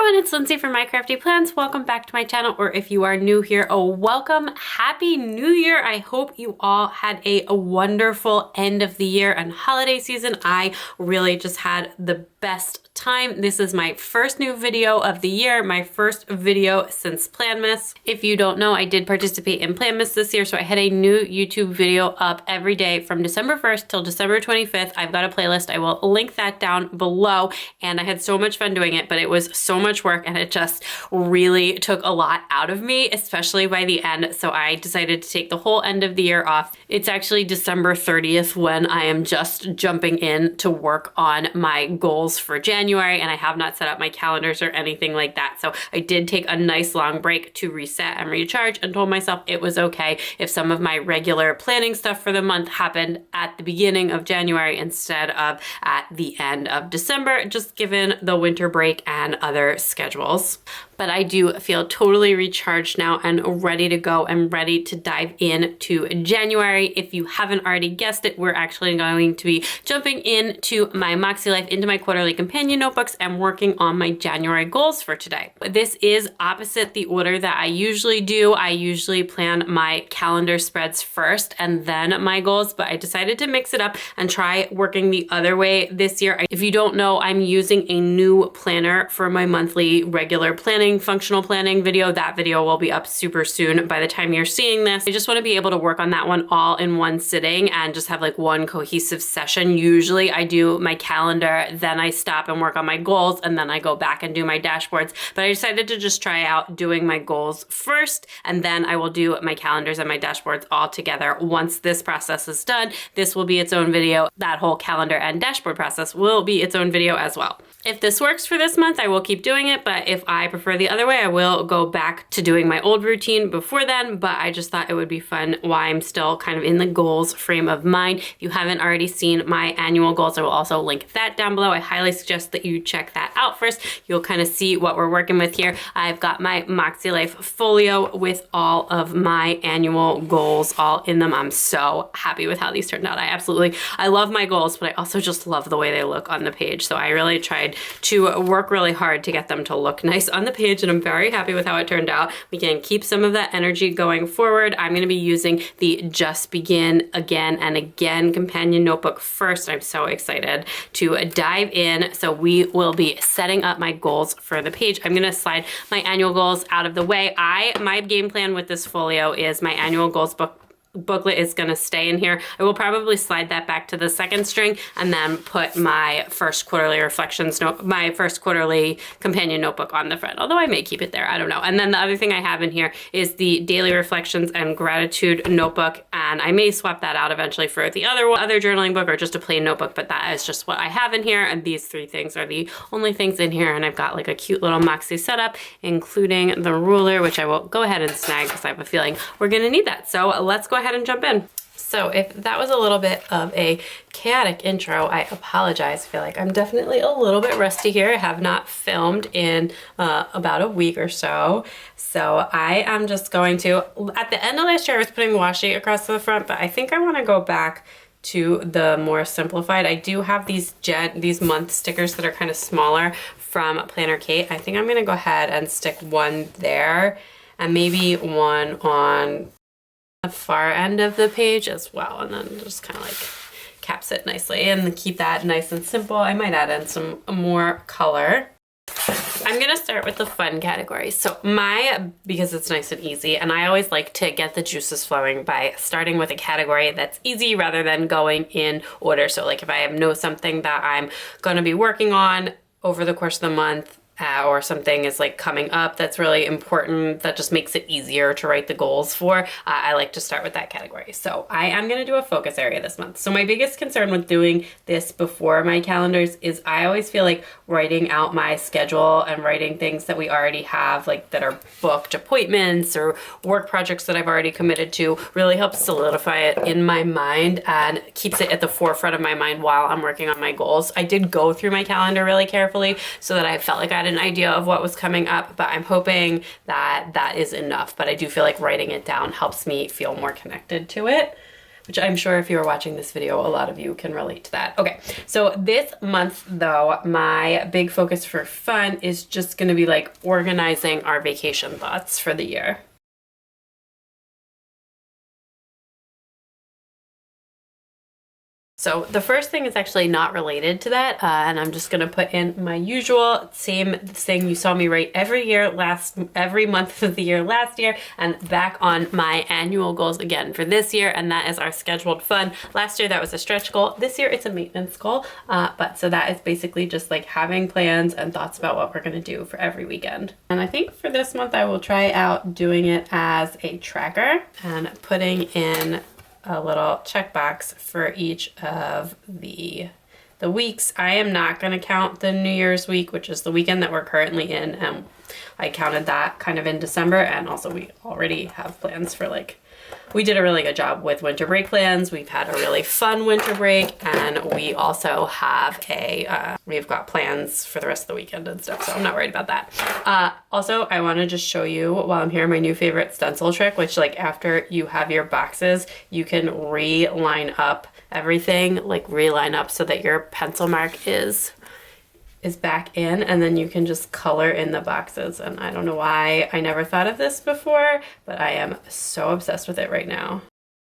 everyone, it's Lindsay from My Crafty Plans. Welcome back to my channel, or if you are new here, welcome. Happy New Year. I hope you all had a wonderful end of the year and holiday season. I really just had the best time. This is my first new video of the year, my first video since Planmas. If you don't know, I did participate in Planmas this year, so I had a new YouTube video up every day from December 1st till December 25th. I've got a playlist. I will link that down below, and I had so much fun doing it, but it was so much work and it just really took a lot out of me, especially by the end, so I decided to take the whole end of the year off. It's actually December 30th when I am just jumping in to work on my goals for January, and I have not set up my calendars or anything like that. So I did take a nice long break to reset and recharge, and told myself it was okay if some of my regular planning stuff for the month happened at the beginning of January instead of at the end of December, just given the winter break and other schedules. But I do feel totally recharged now and ready to go and ready to dive into January. If you haven't already guessed it, we're actually going to be jumping into my MakseLife, into my quarterly companion notebooks, and working on my January goals for today. This is opposite the order that I usually do. I usually plan my calendar spreads first and then my goals, but I decided to mix it up and try working the other way this year. If you don't know, I'm using a new planner for my monthly regular planning, functional planning video. That video will be up super soon by the time you're seeing this. I just want to be able to work on that one all in one sitting and just have like one cohesive session. Usually I do my calendar, then I stop and work on my goals, and then I go back and do my dashboards. But I decided to just try out doing my goals first, and then I will do my calendars and my dashboards all together. Once this process is done, this will be its own video. That whole calendar and dashboard process will be its own video as well. If this works for this month, I will keep doing it, but if I prefer the other way, I will go back to doing my old routine before then, but I just thought it would be fun while I'm still kind of in the goals frame of mind. If you haven't already seen my annual goals, I will also link that down below. I highly suggest that you check that out first. You'll kind of see what we're working with here. I've got my MakseLife folio with all of my annual goals all in them. I'm so happy with how these turned out. I love my goals, but I also just love the way they look on the page. So I really tried to work really hard to get them to look nice on the page, and I'm very happy with how it turned out. We can keep some of that energy going forward. I'm going to be using the Just Begin Again and Again companion notebook first. I'm so excited to dive in. So we will be setting up my goals for the page. I'm going to slide my annual goals out of the way. My game plan with this folio is my annual goals booklet is going to stay in here. I will probably slide that back to the second string and then put my first quarterly reflections note, my first quarterly companion notebook on the front, although I may keep it there. I don't know. And then the other thing I have in here is the daily reflections and gratitude notebook, and I may swap that out eventually for the other journaling book or just a plain notebook, but that is just what I have in here. And these three things are the only things in here. And I've got like a cute little Moxie setup, including the ruler, which I will go ahead and snag because I have a feeling we're going to need that. So let's go ahead and jump in. So if that was a little bit of a chaotic intro, I apologize. I feel like I'm definitely a little bit rusty here. I have not filmed in about a week or so. So I am just going to, at the end of last year I was putting washi across the front, but I think I want to go back to the more simplified. I do have these month stickers that are kind of smaller from Planner Kate. I think I'm going to go ahead and stick one there and maybe one on the far end of the page as well, and then just kind of like caps it nicely and keep that nice and simple. I might add in some more color. I'm gonna start with the fun category. So because it's nice and easy, and I always like to get the juices flowing by starting with a category that's easy rather than going in order. So like if I know something that I'm gonna be working on over the course of the month, or something is like coming up that's really important, that just makes it easier to write the goals for, I like to start with that category. So I am going to do a focus area this month. So my biggest concern with doing this before my calendars is I always feel like writing out my schedule and writing things that we already have, like that are booked appointments or work projects that I've already committed to, really helps solidify it in my mind and keeps it at the forefront of my mind while I'm working on my goals. I did go through my calendar really carefully so that I felt like I had an idea of what was coming up, but I'm hoping that that is enough. But I do feel like writing it down helps me feel more connected to it. which I'm sure if you are watching this video, a lot of you can relate to that. Okay, so this month though, my big focus for fun is just gonna be like organizing our vacation thoughts for the year. So the first thing is actually not related to that, and I'm just gonna put in my usual same thing you saw me write every month of the year last year, and back on my annual goals again for this year, and that is our scheduled fun. Last year that was a stretch goal. This year it's a maintenance goal, but so that is basically just like having plans and thoughts about what we're gonna do for every weekend. And I think for this month I will try out doing it as a tracker and putting in a little checkbox for each of the weeks. I am not going to count the New Year's week, which is the weekend that we're currently in. I counted that kind of in December, and also we already have plans for we did a really good job with winter break plans. We've had a really fun winter break, and we also have we've got plans for the rest of the weekend and stuff, so I'm not worried about that. Also, I want to just show you while I'm here my new favorite stencil trick, which after you have your boxes, you can reline up everything, reline up so that your pencil mark is back in, and then you can just color in the boxes. And I don't know why I never thought of this before, but I am so obsessed with it right now.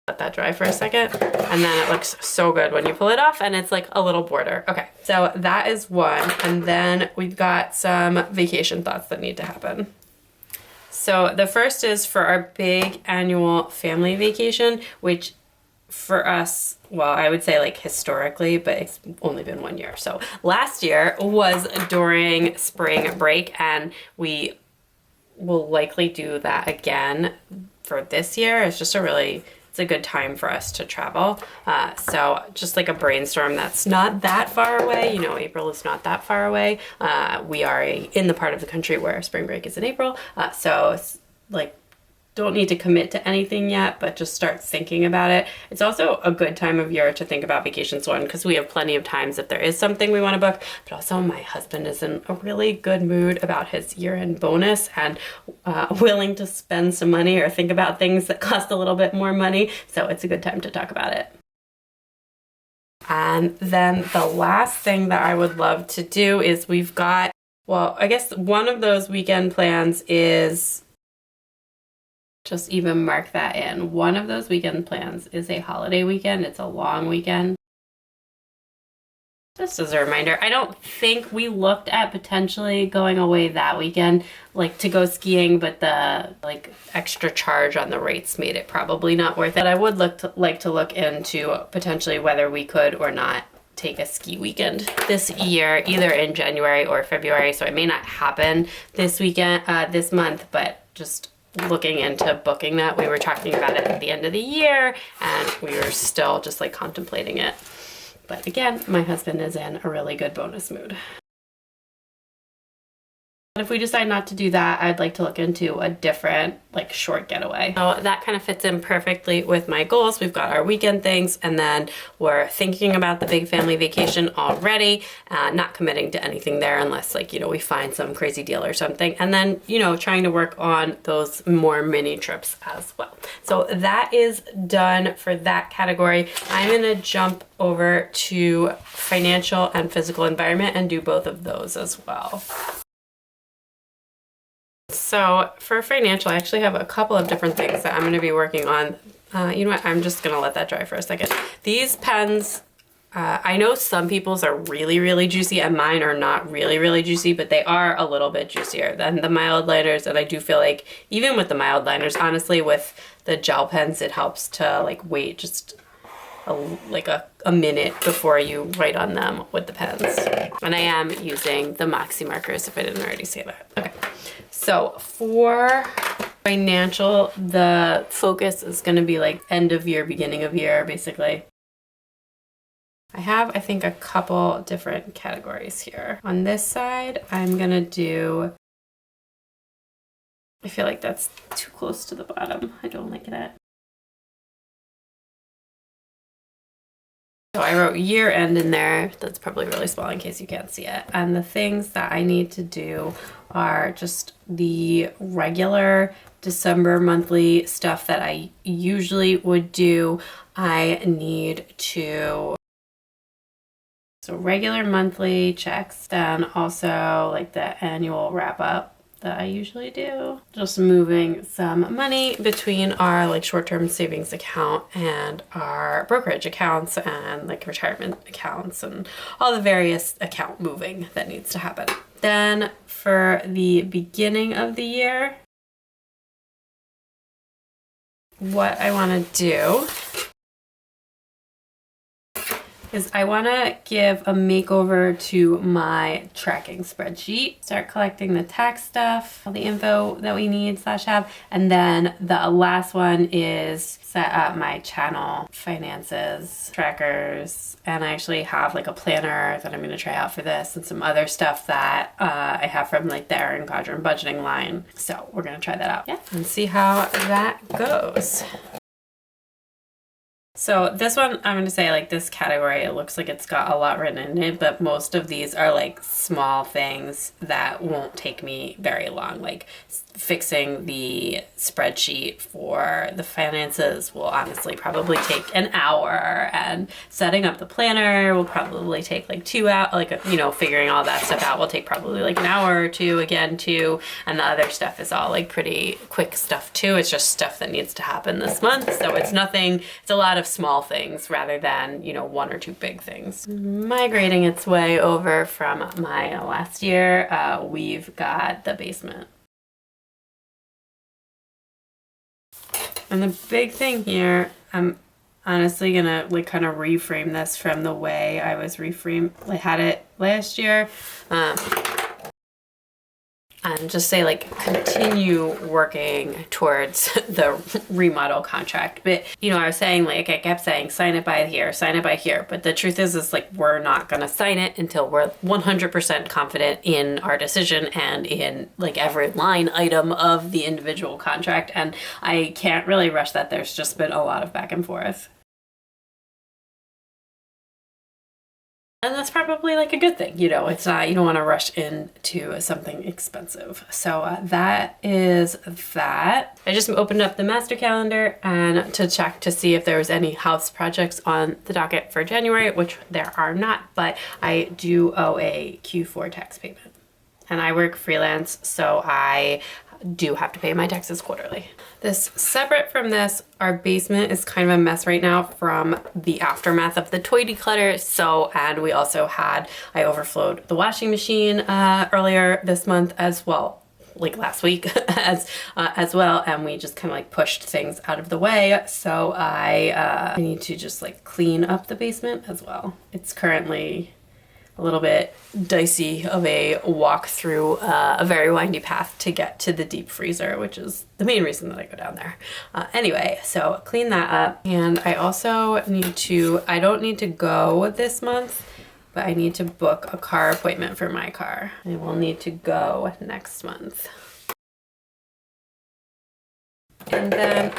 Let that dry for a second, and then it looks so good when you pull it off, and it's like a little border. Okay, so that is one, and then we've got some vacation thoughts that need to happen. So the first is for our big annual family vacation, which for us, well, I would say historically, but it's only been 1 year. So last year was during spring break, and we will likely do that again for this year. It's just it's a good time for us to travel. So just a brainstorm that's not that far away. April is not that far away. We are in the part of the country where spring break is in April. So it's don't need to commit to anything yet, but just start thinking about it. It's also a good time of year to think about vacations, one, because we have plenty of times if there is something we want to book, but also my husband is in a really good mood about his year-end bonus and willing to spend some money or think about things that cost a little bit more money, so it's a good time to talk about it. And then the last thing that I would love to do is we've got, well, I guess one of those weekend plans is, just even mark that in. One of those weekend plans is a holiday weekend. It's a long weekend. Just as a reminder, I don't think we looked at potentially going away that weekend, to go skiing, but the extra charge on the rates made it probably not worth it. I would like to look into potentially whether we could or not take a ski weekend this year, either in January or February. So it may not happen this weekend, this month, but just looking into booking that. We were talking about it at the end of the year, and we were still just contemplating it. But again, my husband is in a really good bonus mood. If we decide not to do that, I'd like to look into a different short getaway. So that kind of fits in perfectly with my goals. We've got our weekend things, and then we're thinking about the big family vacation already, not committing to anything there unless we find some crazy deal or something. And then, trying to work on those more mini trips as well. So that is done for that category. I'm gonna jump over to financial and physical environment and do both of those as well. So for financial, I actually have a couple of different things that I'm going to be working on. You know what? I'm just going to let that dry for a second. These pens, I know some people's are really, really juicy, and mine are not really, really juicy, but they are a little bit juicier than the mild liners. And I do feel even with the mild liners, honestly, with the gel pens, it helps to wait just a minute before you write on them with the pens. And I am using the Moxie markers, if I didn't already say that. Okay. So for financial, the focus is going to be end of year, beginning of year, basically. I have, I think, a couple different categories here. On this side, I'm going to do, I feel like that's too close to the bottom. I don't like that. So I wrote year end in there. That's probably really small in case you can't see it. And the things that I need to do are just the regular December monthly stuff that I usually would do. I need to, so regular monthly checks, then also like the annual wrap up that I usually do. Just moving some money between our like short-term savings account and our brokerage accounts and like retirement accounts and all the various account moving that needs to happen. Then for the beginning of the year, what I want to do is I want to give a makeover to my tracking spreadsheet. Start collecting the tax stuff, all the info that we need / have. And then the last one is set up my channel finances, trackers, and I actually have like a planner that I'm going to try out for this and some other stuff that I have from like the Erin Godron budgeting line. So we're going to try that out, and see how that goes. So this one, I'm going to say like this category, it looks like it's got a lot written in it, but most of these are like small things that won't take me very long. Like fixing the spreadsheet for the finances will honestly probably take an hour, and setting up the planner will probably take like 2 hours, like, you know, figuring all that stuff out will take probably like an hour or two again too. And the other stuff is all like pretty quick stuff too. It's just stuff that needs to happen this month. So it's nothing, it's a lot of small things rather than, you know, 1 or 2 big things. Migrating its way over from my last year, we've got the basement. And the big thing here, I'm honestly gonna like kind of reframe this from the way I was had it last year. And just say like continue working towards the remodel contract. But you know, I was saying like I kept saying sign it by here, sign it by here. But the truth is like we're not gonna sign it until we're 100% confident in our decision and in like every line item of the individual contract. And I can't really rush that. There's just been a lot of back and forth. And that's probably like a good thing, you know, it's not, you don't want to rush into something expensive. So that is that. I just opened up the master calendar and to check to see if there was any house projects on the docket for January, which there are not, but I do owe a Q4 tax payment. And I work freelance, so I do have to pay my taxes quarterly. This separate from this, our basement is kind of a mess right now from the aftermath of the toy declutter. So, and we also had, I overflowed the washing machine earlier this month as well, like last week as well. And we just kind of like pushed things out of the way. So I need to just like clean up the basement as well. It's currently a little bit dicey of a walk through a very windy path to get to the deep freezer, which is the main reason that I go down there. Anyway, so clean that up. And I also need to, I don't need to go this month, but I need to book a car appointment for my car. I will need to go next month. And then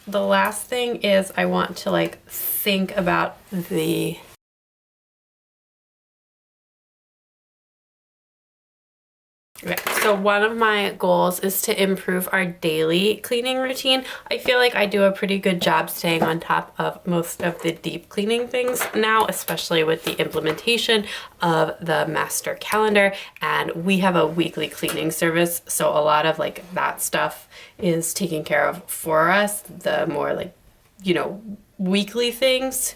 the last thing is I want to like think about the Okay, so one of my goals is to improve our daily cleaning routine. I feel like I do a pretty good job staying on top of most of the deep cleaning things now, especially with the implementation of the master calendar. And we have a weekly cleaning service, so a lot of like that stuff is taken care of for us, the more like, you know, weekly things.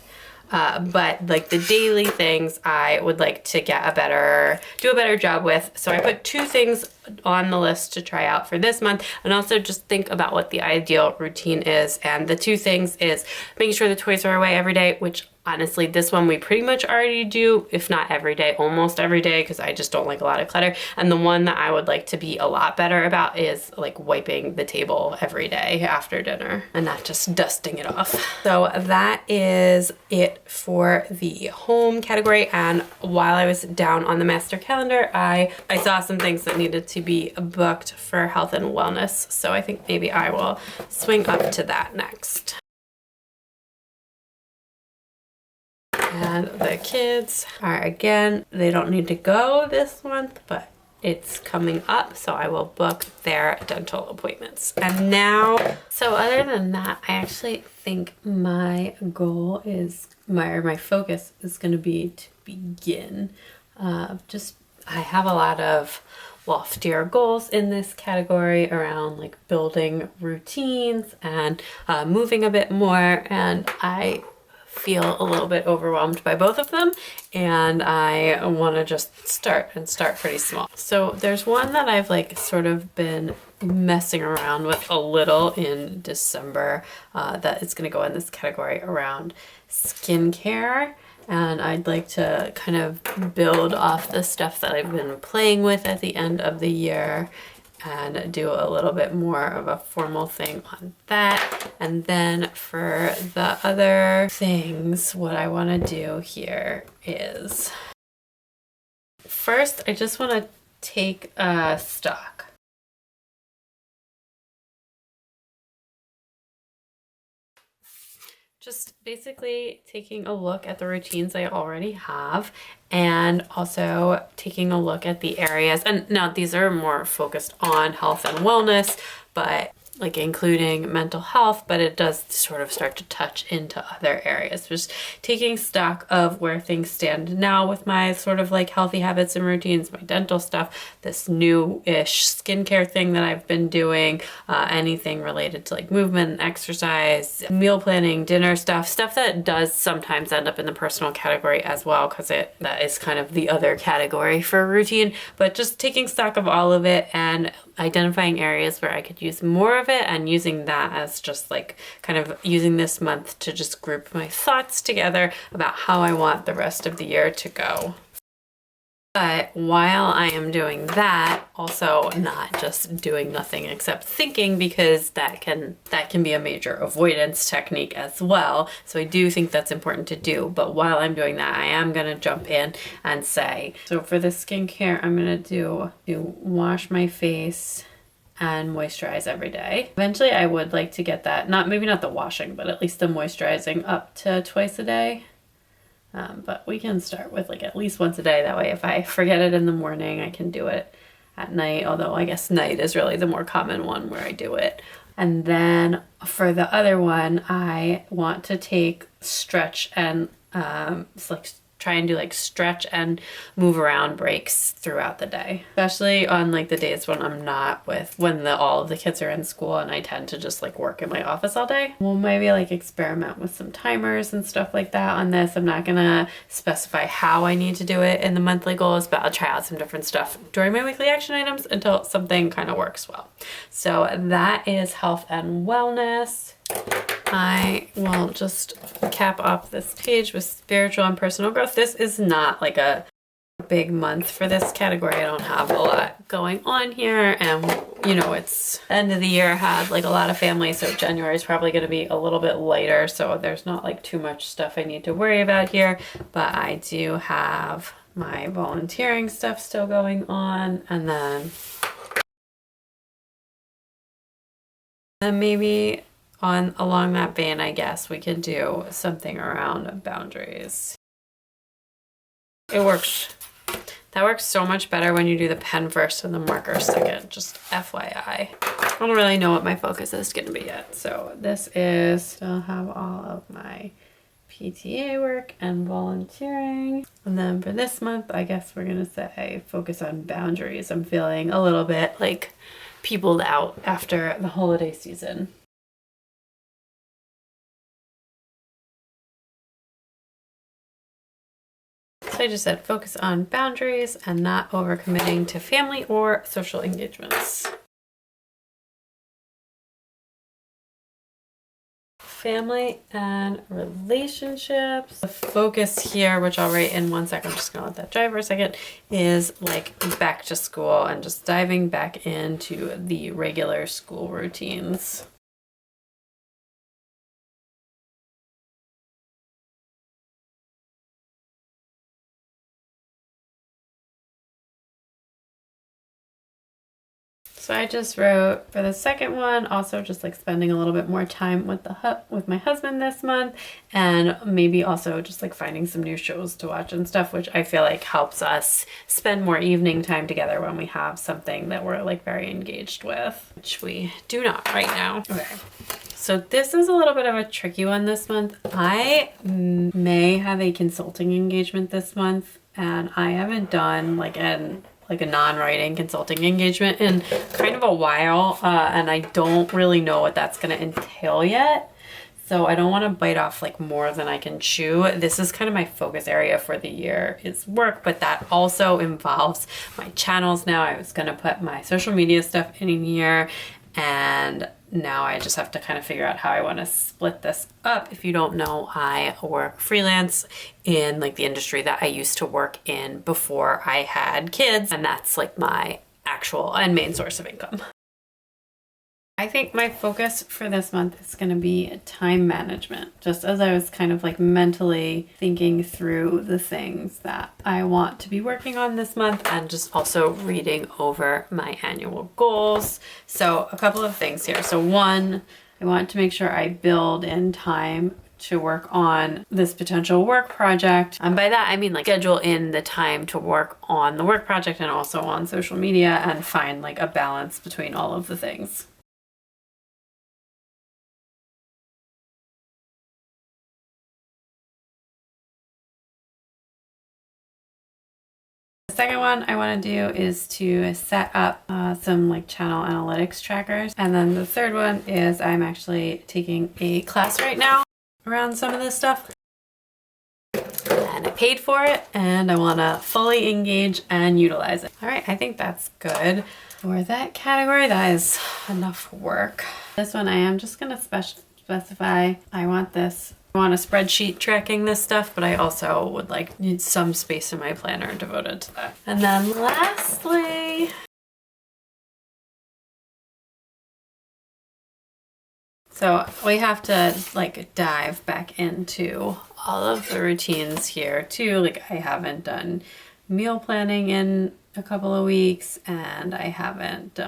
But like the daily things I would like to do a better job with. So I put 2 things on the list to try out for this month, and also just think about what the ideal routine is. And the 2 things is making sure the toys are away every day, which honestly, this one we pretty much already do, if not every day, almost every day, because I just don't like a lot of clutter. And the one that I would like to be a lot better about is like wiping the table every day after dinner and not just dusting it off. So that is it for the home category. And while I was down on the master calendar, I saw some things that needed to be booked for health and wellness. So I think maybe I will swing up to that next. And the kids are, again, they don't need to go this month, but it's coming up, so I will book their dental appointments. And now, so other than that, I actually think my goal is, my focus is going to be to begin. I have a lot of loftier goals in this category around like building routines and moving a bit more, and I feel a little bit overwhelmed by both of them, and I want to just start pretty small. So there's one that I've like sort of been messing around with a little in December that is going to go in this category around skincare, and I'd like to kind of build off the stuff that I've been playing with at the end of the year and do a little bit more of a formal thing on that. And then for the other things, what I want to do here is, first, I just want to take stock. Just basically taking a look at the routines I already have, and also taking a look at the areas. And now these are more focused on health and wellness, but like including mental health, but it does sort of start to touch into other areas. Just taking stock of where things stand now with my sort of like healthy habits and routines, my dental stuff, this new-ish skincare thing that I've been doing, anything related to like movement and exercise, meal planning, dinner stuff that does sometimes end up in the personal category as well, because that is kind of the other category for routine. But just taking stock of all of it and identifying areas where I could use more of it, and using that as just like kind of using this month to just group my thoughts together about how I want the rest of the year to go. But while I am doing that, also not just doing nothing except thinking, because that can be a major avoidance technique as well. So I do think that's important to do. But while I'm doing that, I am going to jump in and say, so for the skincare, I'm going to wash my face and moisturize every day. Eventually I would like to get that, maybe not the washing, but at least the moisturizing up to twice a day. But we can start with like at least once a day. That way, if I forget it in the morning, I can do it at night. Although I guess night is really the more common one where I do it. And then for the other one, I want to take stretch and try and do like stretch and move around breaks throughout the day, especially on like the days when I'm not when all of the kids are in school and I tend to just like work in my office all day. We'll maybe like experiment with some timers and stuff like that on this. I'm not gonna specify how I need to do it in the monthly goals, but I'll try out some different stuff during my weekly action items until something kind of works well. So that is health and wellness. I will just cap off this page with spiritual and personal growth. This is not like a big month for this category. I don't have a lot going on here, and you know, it's end of the year, had like a lot of family, so January is probably going to be a little bit lighter, so there's not like too much stuff I need to worry about here. But I do have my volunteering stuff still going on, and then maybe along that vein, I guess we could do something around boundaries. It works. That works so much better when you do the pen first and the marker second, just FYI. I don't really know what my focus is going to be yet. So this is, still have all of my PTA work and volunteering. And then for this month, I guess we're going to say focus on boundaries. I'm feeling a little bit like peopled out after the holiday season. So I just said focus on boundaries and not overcommitting to family or social engagements. Family and relationships. The focus here, which I'll write in 1 second, I'm just gonna let that dry for a second, is like back to school and just diving back into the regular school routines. So I just wrote for the second one, also just like spending a little bit more time with my husband this month, and maybe also just like finding some new shows to watch and stuff, which I feel like helps us spend more evening time together when we have something that we're like very engaged with, which we do not right now. Okay. So this is a little bit of a tricky one this month. I may have a consulting engagement this month, and I haven't done like a non-writing consulting engagement in kind of a while, and I don't really know what that's going to entail yet. So I don't want to bite off like more than I can chew. This is kind of my focus area for the year is work, but that also involves my channels now. I was going to put my social media stuff in here, and now I just have to kind of figure out how I want to split this up. If you don't know, I work freelance in like the industry that I used to work in before I had kids, and that's like my actual and main source of income. I think my focus for this month is going to be time management. Just as I was kind of like mentally thinking through the things that I want to be working on this month, and just also reading over my annual goals. So a couple of things here. So one, I want to make sure I build in time to work on this potential work project. And by that, I mean like schedule in the time to work on the work project and also on social media, and find like a balance between all of the things. The second one I want to do is to set up some like channel analytics trackers. And then the third one is I'm actually taking a class right now around some of this stuff. And I paid for it, and I want to fully engage and utilize it. All right, I think that's good. For that category, that is enough work. This one I am just going to specify I want a spreadsheet tracking this stuff, but I also would need some space in my planner devoted to that. And then lastly, so we have to like dive back into all of the routines here too. Like I haven't done meal planning in a couple of weeks, and I haven't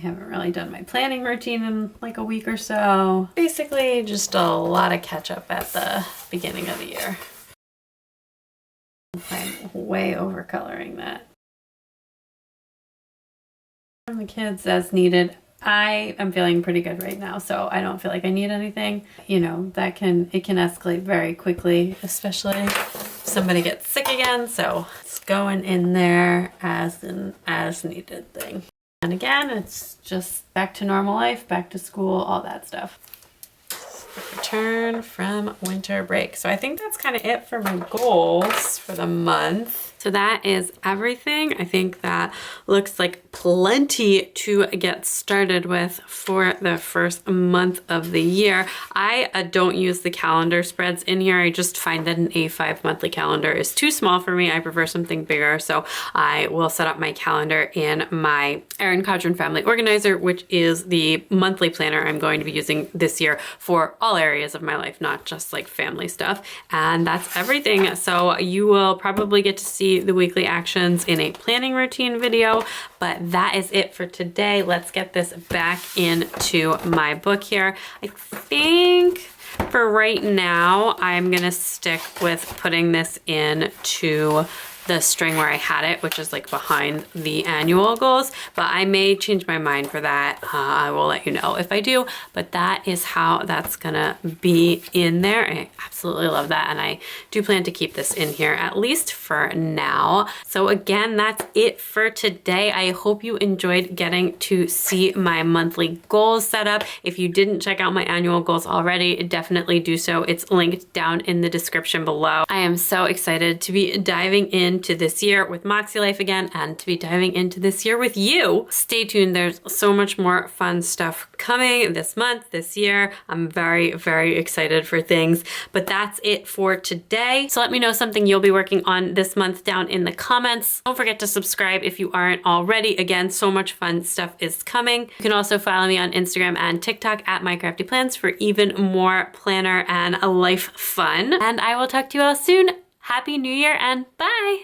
really done my planning routine in like a week or so. Basically just a lot of catch up at the beginning of the year. I'm way over coloring that. From the kids as needed. I am feeling pretty good right now, so I don't feel like I need anything. You know, it can escalate very quickly, especially if somebody gets sick again. So it's going in there as an as needed thing. And again, it's just back to normal life, back to school, all that stuff. Return from winter break. So I think that's kind of it for my goals for the month. So that is everything. I think that looks like plenty to get started with for the first month of the year. I don't use the calendar spreads in here. I just find that an A5 monthly calendar is too small for me. I prefer something bigger. So I will set up my calendar in my Erin Codron Family Organizer, which is the monthly planner I'm going to be using this year for all areas of my life, not just like family stuff. And that's everything. So you will probably get to see the weekly actions in a planning routine video, but that is it for today. Let's get this back into my book here. I think for right now, I'm gonna stick with putting this into the string where I had it, which is like behind the annual goals, but I may change my mind for that. I will let you know if I do, but that is how that's gonna be in there. I absolutely love that, and I do plan to keep this in here at least for now. So again, that's it for today. I hope you enjoyed getting to see my monthly goals set up. If you didn't check out my annual goals already, definitely do so. It's linked down in the description below. I am so excited to be diving into this year with MakseLife again, and to be diving into this year with you. Stay tuned. There's so much more fun stuff coming this month, this year. I'm very, very excited for things, but that's it for today. So let me know something you'll be working on this month down in the comments. Don't forget to subscribe if you aren't already. Again, so much fun stuff is coming. You can also follow me on Instagram and TikTok at MyCraftyPlans for even more planner and life fun. And I will talk to you all soon. Happy New Year and bye!